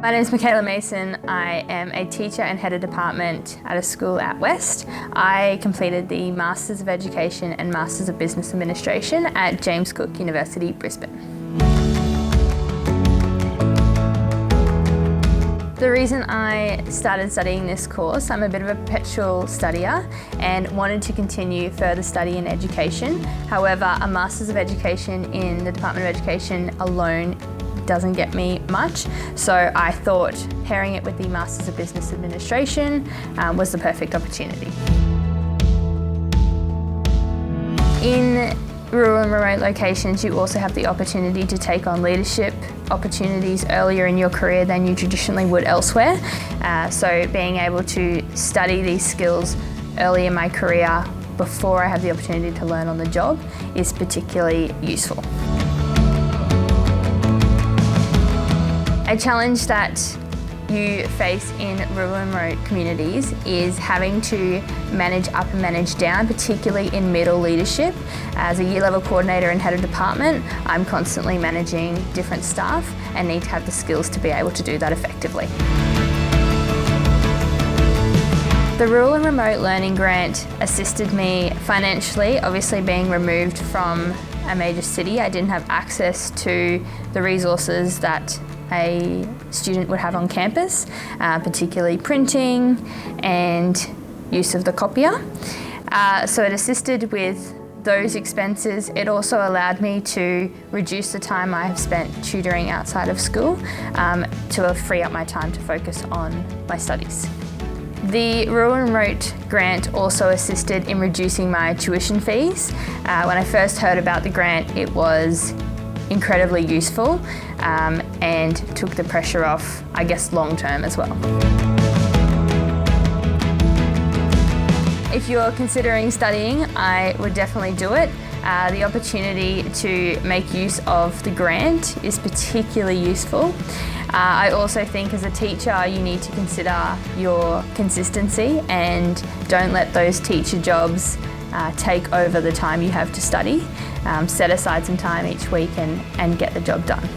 My name is Mikayla Mason. I am a teacher and head of department at a school out west. I completed the Masters of Education and Masters of Business Administration at James Cook University, Brisbane. The reason I started studying this course, I'm a bit of a perpetual studier and wanted to continue further study in education. However, a Masters of Education in the Department of Education alone doesn't get me much, so I thought pairing it with the Masters of Business Administration was the perfect opportunity. In rural and remote locations, you also have the opportunity to take on leadership opportunities earlier in your career than you traditionally would elsewhere. So being able to study these skills early in my career before I have the opportunity to learn on the job is particularly useful. A challenge that you face in rural and remote communities is having to manage up and manage down, particularly in middle leadership. As a year level coordinator and head of department, I'm constantly managing different staff and need to have the skills to be able to do that effectively. The Rural and Remote Learning Grant assisted me financially. Obviously, being removed from a major city, I didn't have access to the resources that a student would have on campus, particularly printing and use of the copier. So it assisted with those expenses. It also allowed me to reduce the time I have spent tutoring outside of school to free up my time to focus on my studies. The Rural and Remote Grant also assisted in reducing my tuition fees. When I first heard about the grant, it was incredibly useful and took the pressure off, I guess, long term as well. If you're considering studying, I would definitely do it. The opportunity to make use of the grant is particularly useful. I also think as a teacher you need to consider your consistency and don't let those teacher jobs take over the time you have to study. Set aside some time each week and get the job done.